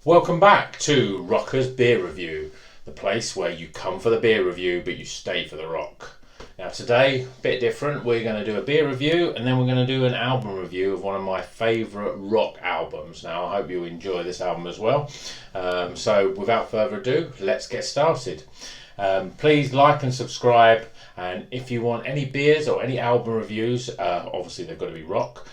Welcome back to Rocker's Beer Review, the place where you come for the beer review but you stay for the rock. Now today, a bit different, we're going to do a beer review and then we're going to do an album review of one of my favourite rock albums. Now I hope you enjoy this album as well. So without further ado, let's get started. Please like and subscribe, and if you want any beers or any album reviews, obviously they've got to be rock,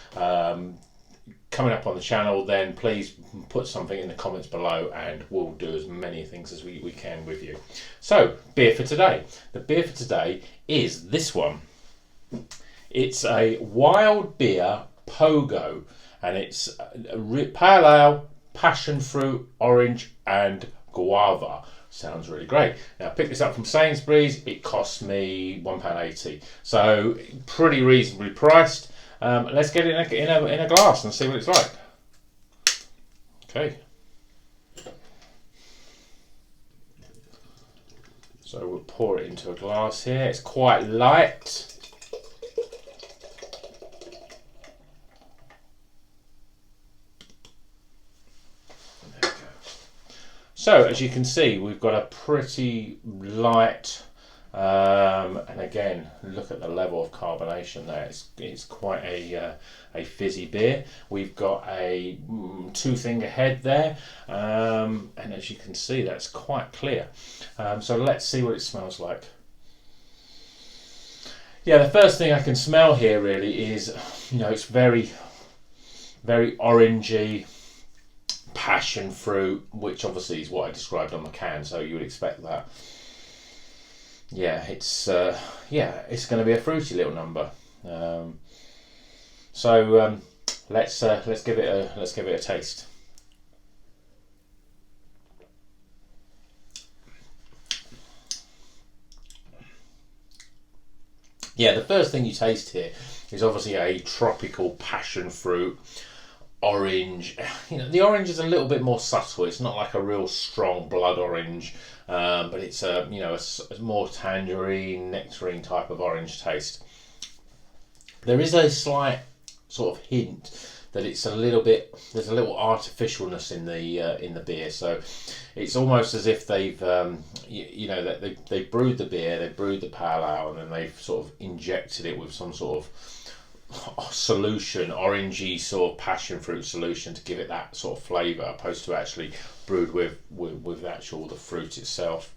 coming up on the channel, then please put something in the comments below and we'll do as many things as we can with you. So, beer for today. The beer for today is this one. It's a wild beer Pogo, and it's pale ale, passion fruit, orange and guava. Sounds really great. Now I picked this up from Sainsbury's. It cost me £1.80, so pretty reasonably priced. Let's get it in a glass and see what it's like. Okay. So we'll pour it into a glass here. It's quite light. There we go. So as you can see, we've got a pretty light. And again, look at the level of carbonation there. It's quite a fizzy beer. We've got a 2-finger head there, and as you can see, that's quite clear. So let's see what it smells like. Yeah, the first thing I can smell here really is, it's very, very orangey, passion fruit, which obviously is what I described on the can. So you would expect that. Yeah, it's going to be a fruity little number. So let's give it a taste. Yeah, the first thing you taste here is obviously a tropical passion fruit. Orange, the orange is a little bit more subtle. It's not like a real strong blood orange, but it's a more tangerine, nectarine type of orange taste. There is a slight sort of hint that it's a little bit. There's a little artificialness in the beer, so it's almost as if they've that they brewed the beer, they brewed the pale ale, and then they've sort of injected it with some sort of solution, orangey sort of passion fruit solution, to give it that sort of flavour, opposed to actually brewed with the fruit itself.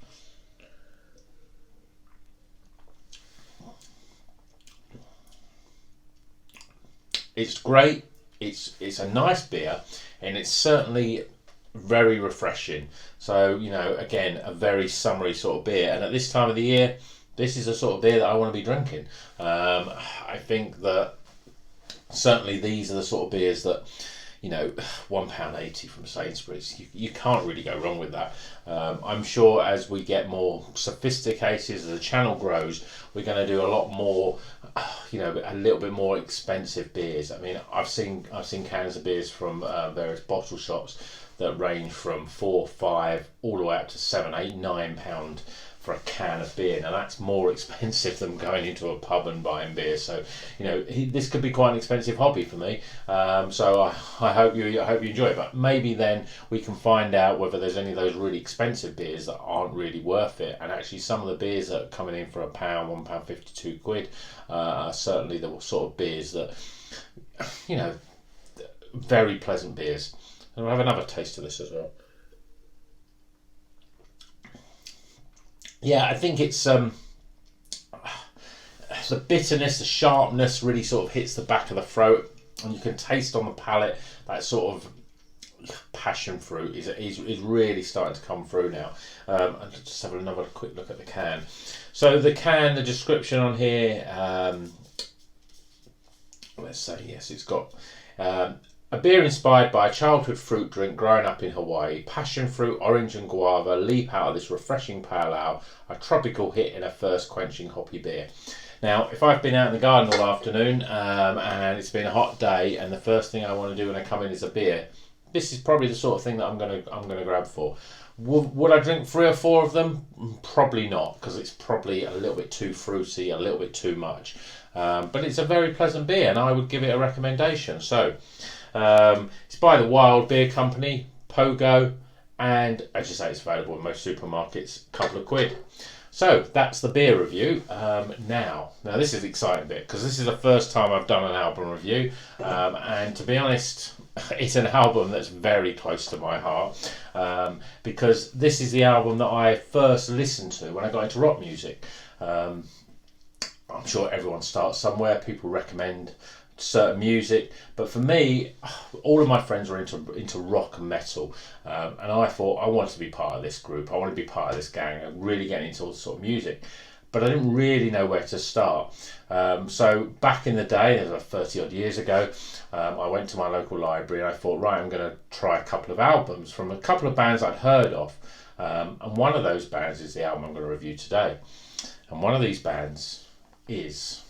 It's great. It's a nice beer, and it's certainly very refreshing. So again, a very summery sort of beer, and at this time of the year, this is a sort of beer that I want to be drinking. I think that certainly these are the sort of beers that, £1.80 from Sainsbury's, you can't really go wrong with that. I'm sure as we get more sophisticated, as the channel grows, we're going to do a lot more, a little bit more expensive beers. I mean, I've seen cans of beers from various bottle shops that range from £4, £5, all the way up to £7, £8, £9 for a can of beer. Now that's more expensive than going into a pub and buying beer. So this could be quite an expensive hobby for me. So I hope you enjoy it. But maybe then we can find out whether there's any of those really expensive beers that aren't really worth it. And actually, some of the beers that are coming in for £1, £1.50, £2 are certainly the sort of beers that very pleasant beers. And we'll have another taste of this as well. Yeah, I think it's the bitterness, the sharpness really sort of hits the back of the throat, and you can taste on the palate that sort of passion fruit is really starting to come through now. And just have another quick look at the can. So the description on here, let's say, yes, it's got a beer inspired by a childhood fruit drink growing up in Hawaii. Passion fruit, orange and guava leap out of this refreshing pale ale, a tropical hit in a thirst quenching hoppy beer. Now, if I've been out in the garden all afternoon and it's been a hot day, and the first thing I want to do when I come in is a beer, this is probably the sort of thing that I'm gonna grab for. Would I drink 3 or 4 of them? Probably not, because it's probably a little bit too fruity, a little bit too much. But it's a very pleasant beer, and I would give it a recommendation. So it's by the Wild Beer Company, Pogo. and as you say, it's available in most supermarkets, a couple of quid. So that's the beer review. Now this is the exciting bit, because this is the first time I've done an album review, and to be honest, it's an album that's very close to my heart, because this is the album that I first listened to when I got into rock music. I'm sure everyone starts somewhere. People recommend certain music, but for me, all of my friends were into rock and metal, and I thought I wanted to be part of this group. I wanted to be part of this gang and really get into all this sort of music, but I didn't really know where to start. So back in the day, it was like 30 odd years ago, I went to my local library and I thought, right, I'm going to try a couple of albums from a couple of bands I'd heard of, and one of those bands is the album I'm going to review today, and one of these bands is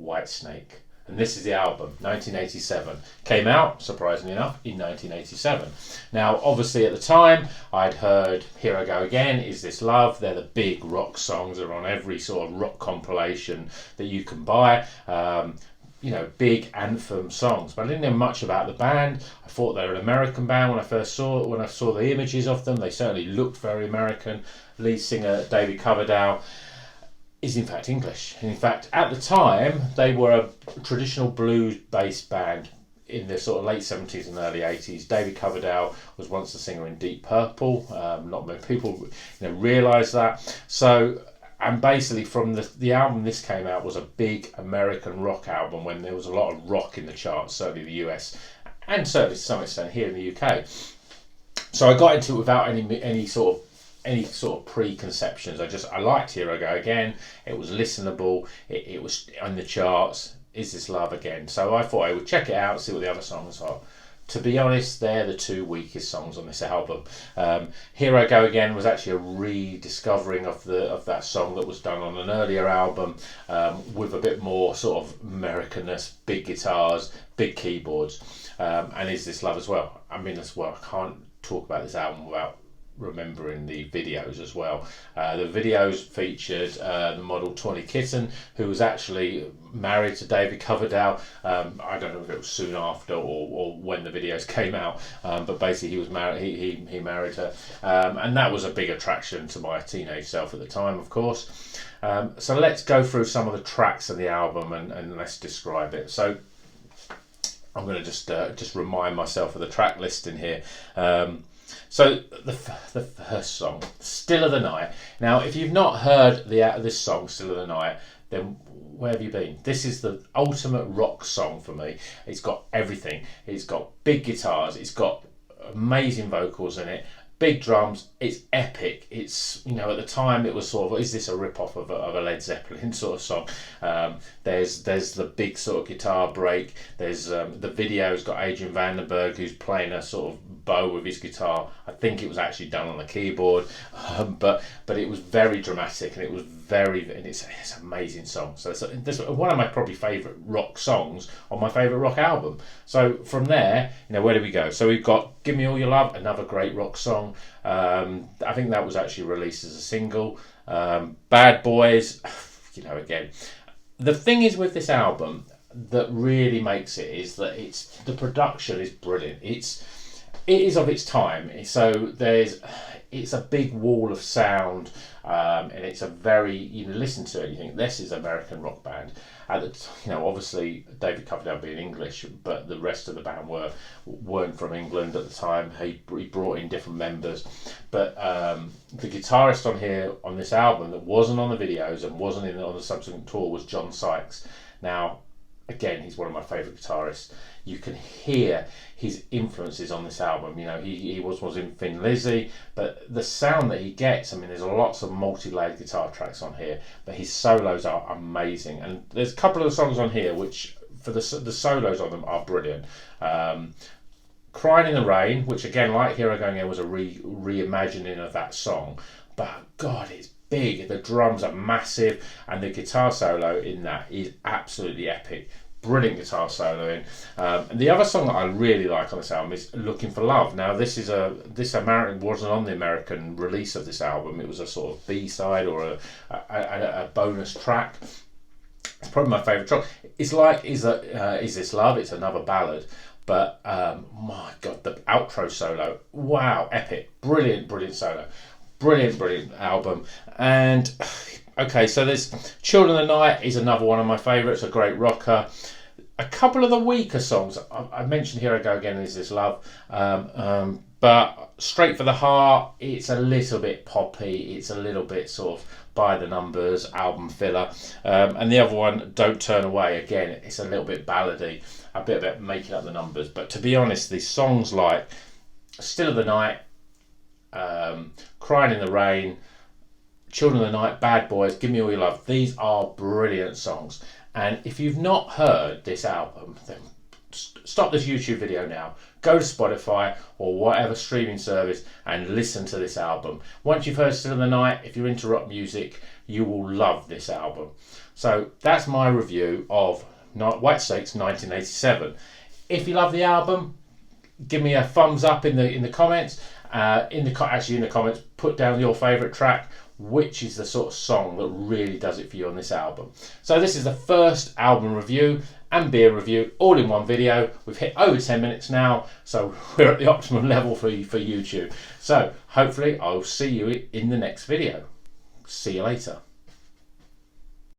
Whitesnake. And this is the album, 1987. Came out, surprisingly enough, in 1987. Now, obviously at the time, I'd heard Here I Go Again, Is This Love? They're the big rock songs. They're on every sort of rock compilation that you can buy. Big anthem songs. But I didn't know much about the band. I thought they were an American band when I saw the images of them. They certainly looked very American. Lead singer David Coverdale is in fact English. And in fact, at the time, they were a traditional blues-based band in the sort of late 70s and early 80s. David Coverdale was once the singer in Deep Purple. Not many people realise that. So, and basically from the album this came out was a big American rock album when there was a lot of rock in the charts, certainly the US, and certainly to some extent here in the UK. So I got into it without any sort of preconceptions. I liked Here I Go Again. It was listenable. It was on the charts. Is This Love Again? So I thought I would check it out, see what the other songs are. To be honest, they're the two weakest songs on this album. Here I Go Again was actually a rediscovering of that song that was done on an earlier album, with a bit more sort of Americanness, big guitars, big keyboards, and Is This Love as well. I mean, as well, I can't talk about this album without remembering the videos as well. The videos featured the model Tawny Kitten, who was actually married to David Coverdale. I don't know if it was soon after or when the videos came out, but basically he was married. He married her, and that was a big attraction to my teenage self at the time, of course. So let's go through some of the tracks of the album and let's describe it. So I'm going to just remind myself of the track listing here. So the first song, Still of the Night. Now, if you've not heard this song, Still of the Night, then where have you been? This is the ultimate rock song for me. It's got everything. It's got big guitars. It's got amazing vocals in it. Big drums. It's epic. It's, at the time it was sort of, is this a rip-off of a Led Zeppelin sort of song? There's the big sort of guitar break. There's the video's got Adrian Vandenberg, who's playing a sort of bow with his guitar. I think it was actually done on the keyboard, but it was very dramatic, and it was it's an amazing song. So it's one of my probably favourite rock songs on my favourite rock album. So from there, where do we go? So we've got Give Me All Your Love, another great rock song. I think that was actually released as a single. Bad Boys, again. The thing is with this album that really makes it is that the production is brilliant. It is of its time. So it's a big wall of sound, and it's a very, listen to it, you think this is an American rock band. Obviously David Coverdale being English, but the rest of the band weren't from England at the time. He brought in different members, but the guitarist on this album that wasn't on the videos and wasn't on the subsequent tour was John Sykes. Now, again, he's one of my favourite guitarists. You can hear his influences on this album. He was in Thin Lizzy, but the sound that he gets, there's lots of multi-layered guitar tracks on here, but his solos are amazing. And there's a couple of the songs on here which, for the solos on them, are brilliant. Crying in the Rain, which again, like Here I Go Again, was a reimagining of that song, but God, it's big. The drums are massive, and the guitar solo in that is absolutely epic. Brilliant guitar solo in. And the other song that I really like on this album is Looking for Love. Now, this wasn't on the American release of this album. It was a sort of B-side or a bonus track. It's probably my favourite track. It's like Is This Love? It's another ballad. But my God, the outro solo, wow, epic, brilliant, brilliant solo, brilliant, brilliant album. And okay, so there's Children of the Night is another one of my favourites, a great rocker. A couple of the weaker songs I mentioned, Here I Go Again, Is This Love, but Straight for the Heart, it's a little bit poppy, it's a little bit sort of by the numbers, album filler, and the other one, Don't Turn Away, again, it's a little bit ballady, a bit about making up the numbers. But to be honest, these songs like Still of the Night, Crying in the Rain, Children of the Night, Bad Boys, Give Me All Your Love, these are brilliant songs. And if you've not heard this album, then stop this YouTube video now, go to Spotify or whatever streaming service and listen to this album. Once you've heard Still of the Night, if you're into rock music, you will love this album. So that's my review of Whitesnake's 1987. If you love the album, give me a thumbs up in the comments. In the comments, put down your favourite track. Which is the sort of song that really does it for you on this album. So this is the first album review and beer review all in one video. We've hit over 10 minutes now, so we're at the optimum level for YouTube. So hopefully I'll see you in the next video. See you later.